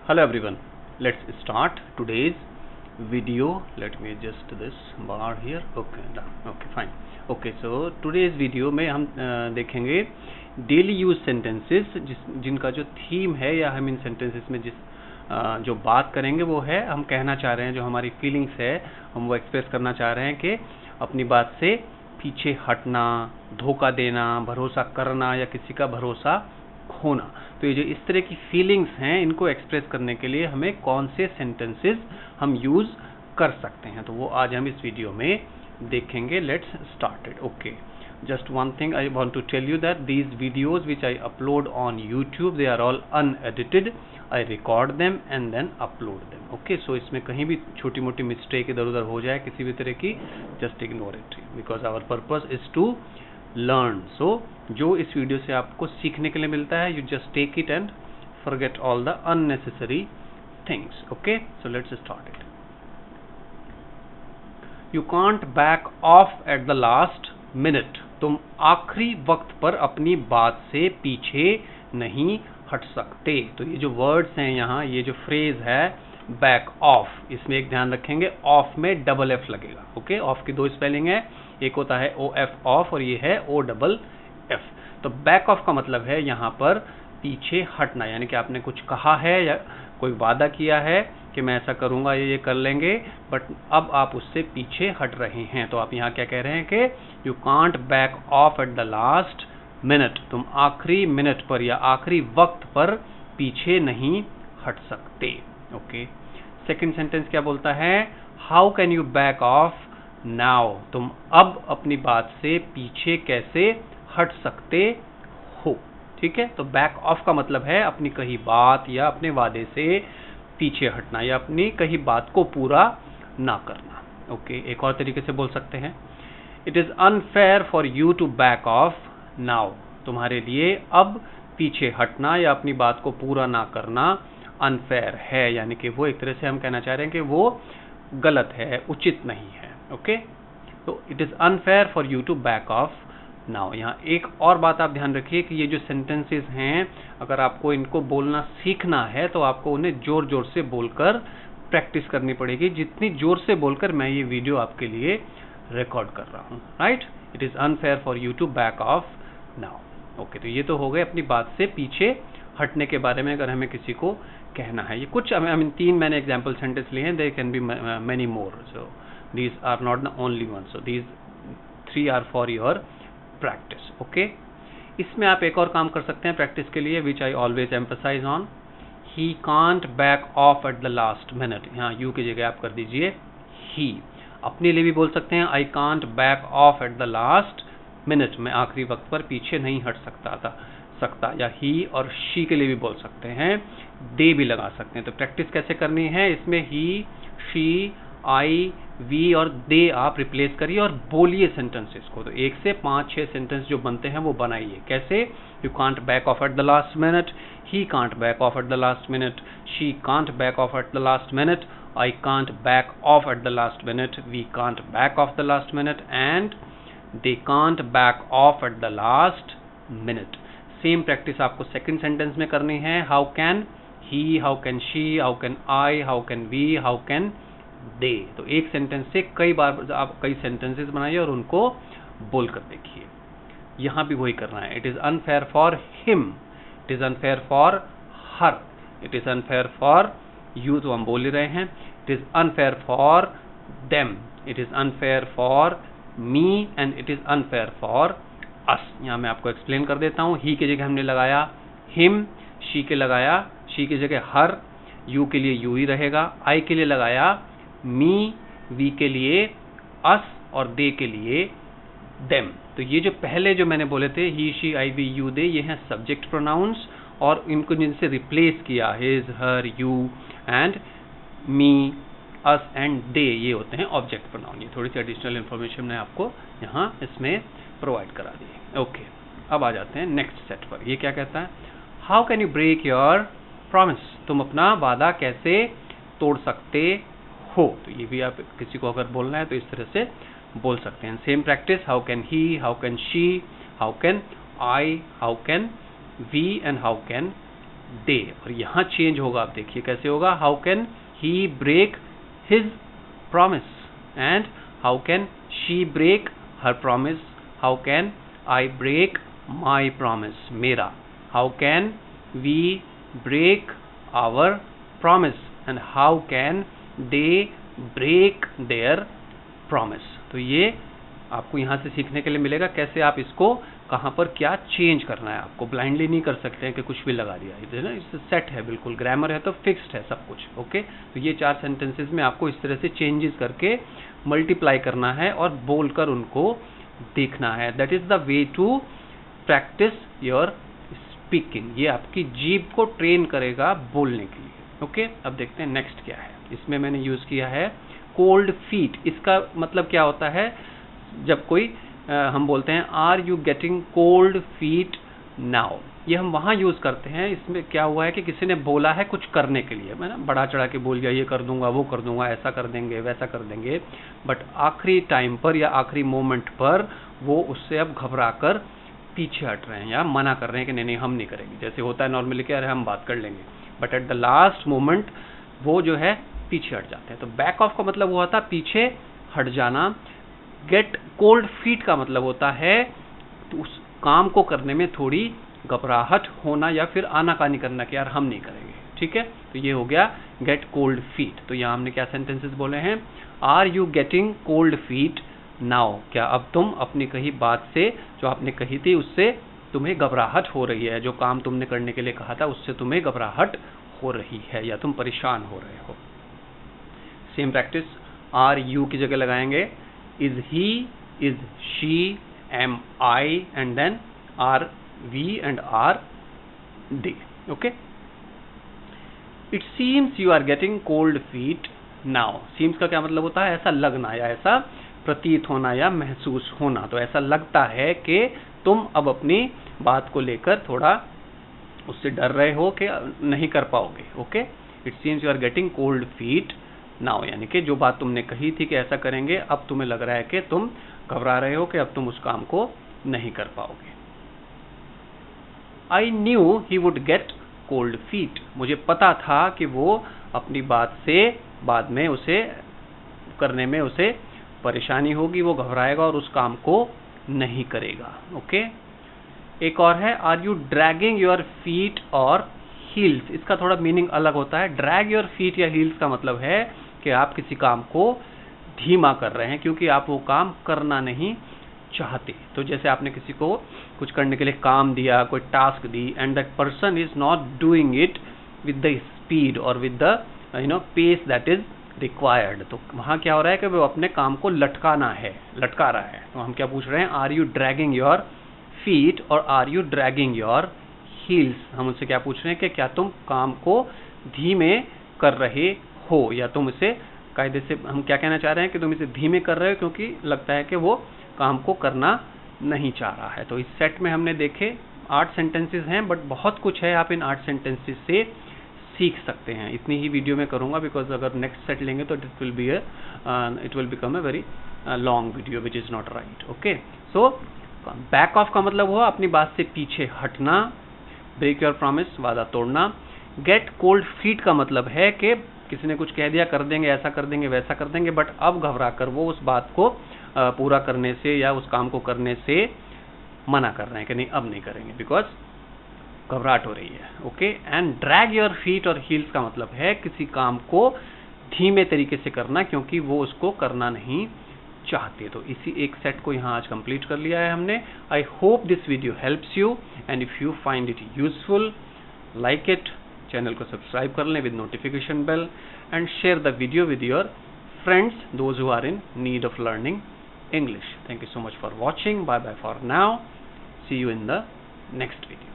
Hello everyone, let's start today's video. Let me adjust this bar here. Okay, done. Okay, fine. Okay, so today's video में हम देखेंगे daily use sentences जिनका जो theme है या हम इन सेंटेंसेस में जो बात करेंगे वो है, हम कहना चाह रहे हैं, जो हमारी फीलिंग्स है हम वो एक्सप्रेस करना चाह रहे हैं कि अपनी बात से पीछे हटना, धोखा देना, भरोसा करना या किसी का भरोसा खोना। तो ये जो इस तरह की फीलिंग्स हैं इनको एक्सप्रेस करने के लिए हमें कौन से सेंटेंसेस हम यूज कर सकते हैं, तो वो आज हम इस वीडियो में देखेंगे। Let's start it. Okay, just one thing I want to tell you that these videos which I upload on YouTube, they are all unedited. I record them and then upload them. Okay, so इसमें कहीं भी छोटी मोटी mistake इधर उधर हो जाए किसी भी तरह की, just ignore it because our purpose is to learn. So जो इस वीडियो से आपको सीखने के लिए मिलता है, you just take it and forget all the unnecessary things. Okay, so let's start it. You can't back off at the last minute. तुम आखिरी वक्त पर अपनी बात से पीछे नहीं हट सकते। तो ये जो वर्ड्स हैं यहाँ, ये जो फ्रेज है बैक ऑफ, इसमें एक ध्यान रखेंगे, ऑफ में डबल एफ लगेगा। ओके, ऑफ की दो स्पेलिंग है, एक होता है ओ एफ ऑफ और ये है ओ डबल एफ। तो बैक ऑफ का मतलब है यहाँ पर पीछे हटना, यानी कि आपने कुछ कहा है या कोई वादा किया है कि मैं ऐसा करूंगा, ये कर लेंगे, बट अब आप उससे पीछे हट रहे हैं। तो आप यहाँ क्या कह रहे हैं कि you can't back off at the last minute, तुम आखिरी मिनट पर या आखिरी वक्त पर पीछे नहीं हट सकते। ओके, सेकंड सेंटेंस क्या बोलता है, how can you back off now, तुम अब अपनी बात से पीछे कैसे हट सकते हो। ठीक है, तो बैक ऑफ का मतलब है अपनी कही बात या अपने वादे से पीछे हटना या अपनी कही बात को पूरा ना करना। ओके, एक और तरीके से बोल सकते हैं, it is unfair for you to back off now, तुम्हारे लिए अब पीछे हटना या अपनी बात को पूरा ना करना अनफेयर है, यानी कि वो एक तरह से हम कहना चाह रहे हैं कि वो गलत है, उचित नहीं है। ओके, तो it is unfair for you to back off now. यहाँ एक और बात आप ध्यान रखिए कि ये जो सेंटेंसेस हैं, अगर आपको इनको बोलना सीखना है तो आपको उन्हें जोर जोर से बोलकर प्रैक्टिस करनी पड़ेगी, जितनी जोर से बोलकर मैं ये वीडियो आपके लिए रिकॉर्ड कर रहा हूँ। Right, it is unfair for you to back off now. Okay, तो ये तो हो गए अपनी बात से पीछे हटने के बारे में अगर हमें किसी को कहना है। ये कुछ तीन मैंने एग्जाम्पल सेंटेंस लिए हैं, there can be many more, so these are not the only one, so these 3 are for your practice. Okay, इसमें आप एक और काम कर सकते हैं प्रैक्टिस के लिए, which I always emphasise on, he can't back off at the last minute. यहाँ यू की जगह आप कर दीजिए ही। अपने लिए भी बोल सकते हैं, आई can't back off at the last minute, मैं आखिरी वक्त पर पीछे नहीं हट सकता, या ही और शी के लिए भी बोल सकते हैं, दे भी लगा सकते हैं। तो प्रैक्टिस कैसे करनी है, इसमें ही, शी, आई, वी और दे आप रिप्लेस करिए और बोलिए सेंटेंसेस को। तो 1 से 5-6 सेंटेंस जो बनते हैं वो बनाइए। कैसे, you can't back off at the last minute, he can't back off at the last minute, she can't back off at the last minute, I can't back off at the last minute, we can't back off the last minute and they can't back off at the last minute. Same practice आपको second sentence में करनी है, how can he, how can she, how can I, how can we, how can they. तो एक sentence से कई बार आप कई सेंटेंसेस बनाइए और उनको बोल कर देखिए। यहां भी वही करना है, it is unfair for him, it is unfair for her, it is unfair for you, तो हम बोल ही रहे हैं, it is unfair for them, it is unfair for me and it is unfair for us. यहां मैं आपको explain कर देता हूं, ही की जगह हमने लगाया हिम, शी की जगह हर, यू के लिए यू ही रहेगा, आई के लिए लगाया मी, वी के लिए अस और दे के लिए देम। तो ये जो पहले जो मैंने बोले थे, ही, शी, आई, वी, यू, दे, ये हैं सब्जेक्ट प्रोनाउंस, और इनको जिनसे रिप्लेस किया, his, her, you and me, us and they, ये होते हैं ऑब्जेक्ट प्रोनाउन। ये थोड़ी सी एडिशनल इन्फॉर्मेशन मैंने आपको यहाँ इसमें प्रोवाइड करा दी। ओके, अब आ जाते हैं नेक्स्ट सेट पर। ये क्या कहता है, how can you break your promise, तुम अपना वादा कैसे तोड़ सकते हो। तो ये भी आप किसी को अगर बोलना है तो इस तरह से बोल सकते हैं। Same practice, how can he, how can she, how can I, how can we and how can they, और यहाँ चेंज होगा, आप देखिए कैसे होगा, how can he break his promise, and how can she break her promise, how can I break my promise, मेरा, how can we break our promise, and how can they break their promise. तो ये आपको यहाँ से सीखने के लिए मिलेगा कैसे आप इसको कहाँ पर क्या चेंज करना है। आपको ब्लाइंडली नहीं कर सकते हैं कि कुछ भी लगा दिया, है ना, इससे सेट है, बिल्कुल ग्रामर है तो फिक्स्ड है सब कुछ। ओके, तो ये 4 सेंटेंसेस में आपको इस तरह से चेंजेस करके मल्टीप्लाई करना है और बोलकर उनको देखना है। That is the way to practice your speaking. ये आपकी जीभ को ट्रेन करेगा बोलने के लिए। ओके, अब देखते हैं नेक्स्ट क्या है। इसमें मैंने यूज किया है कोल्ड फीट। इसका मतलब क्या होता है, जब कोई हम बोलते हैं are you getting cold feet now, ये हम वहाँ यूज करते हैं। इसमें क्या हुआ है कि किसी ने बोला है कुछ करने के लिए, मैं ना बढ़ा चढ़ा के बोल गया, ये कर दूंगा, वो कर दूंगा, ऐसा कर देंगे, वैसा कर देंगे, बट आखिरी टाइम पर या आखिरी मोमेंट पर वो उससे अब घबरा कर पीछे हट रहे हैं या मना कर रहे हैं कि नहीं नहीं हम नहीं करेंगे। जैसे होता है नॉर्मली कि अरे हम बात कर लेंगे, but at the last moment वो जो है पीछे हट जाते हैं। तो बैक ऑफ का मतलब हुआ था पीछे हट जाना। गेट कोल्ड फीट का मतलब होता है तो उस काम को करने में थोड़ी घबराहट होना या फिर आनाकानी करना कि यार हम नहीं करेंगे। ठीक है, तो ये हो गया गेट कोल्ड फीट। तो यहाँ हमने क्या सेंटेंसेस बोले हैं, are you getting cold feet now, क्या अब तुम अपनी कही बात से, जो आपने कही थी उससे तुम्हें घबराहट हो रही है, जो काम तुमने करने के लिए कहा था उससे तुम्हें घबराहट हो रही है या तुम परेशान हो रहे हो। सेम प्रैक्टिस, आर यू की जगह लगाएंगे is he, is she, am I, and then are we and are they. Okay, it seems you are getting cold feet now. seems का क्या मतलब होता है, ऐसा लगना या ऐसा प्रतीत होना या महसूस होना। तो ऐसा लगता है कि तुम अब अपनी बात को लेकर थोड़ा उससे डर रहे हो कि नहीं कर पाओगे। Okay, it seems you are getting cold feet now, यानी कि जो बात तुमने कही थी कि ऐसा करेंगे, अब तुम्हें लग रहा है कि तुम घबरा रहे हो कि अब तुम उस काम को नहीं कर पाओगे। I knew he would get cold feet. मुझे पता था कि वो अपनी बात से बाद में उसे करने में उसे परेशानी होगी, वो घबराएगा और उस काम को नहीं करेगा। ओके, एक और है, are you dragging your feet और हील्स। इसका थोड़ा मीनिंग अलग होता है। ड्रैग योर फीट या हील्स का मतलब है कि आप किसी काम को धीमा कर रहे हैं क्योंकि आप वो काम करना नहीं चाहते। तो जैसे आपने किसी को कुछ करने के लिए काम दिया, कोई टास्क दी, and that person is not doing it with the speed और with the pace that is required. तो वहाँ क्या हो रहा है कि वो अपने काम को लटका रहा है। तो हम क्या पूछ रहे हैं, are you dragging your feet और are you dragging your heels. हम उनसे क्या पूछ रहे हैं कि क्या तुम काम को धीमे कर रहे हो, या तुम इसे कायदे से, हम क्या कहना चाह रहे हैं कि तुम इसे धीमे कर रहे हो क्योंकि लगता है कि वो काम को करना नहीं चाह रहा है। तो इस सेट में हमने देखे 8 सेंटेंसेस हैं, बट बहुत कुछ है, आप इन 8 सेंटेंसेस से सीख सकते हैं। इतनी ही वीडियो में करूंगा बिकॉज अगर नेक्स्ट सेट लेंगे तो it will become a very long video which is not right. Okay, so back of का मतलब हुआ अपनी बात से पीछे हटना, ब्रेक योर प्रॉमिस वादा तोड़ना। गेट कोल्ड फीट का मतलब है कि किसी ने कुछ कह दिया, कर देंगे, ऐसा कर देंगे, वैसा कर देंगे, बट अब घबरा कर वो उस बात को पूरा करने से या उस काम को करने से मना कर रहे हैं कि नहीं अब नहीं करेंगे बिकॉज घबराहट हो रही है। Okay, and drag your feet और हील्स का मतलब है किसी काम को धीमे तरीके से करना क्योंकि वो उसको करना नहीं चाहते। तो इसी एक सेट को यहाँ आज कंप्लीट कर लिया है हमने। I hope this video helps you and if you find it useful, like it, channel को सब्सक्राइब कर लें with notification bell and share the video with your friends, those who are in need of learning English. Thank you so much for watching. Bye bye for now. See you in the next video.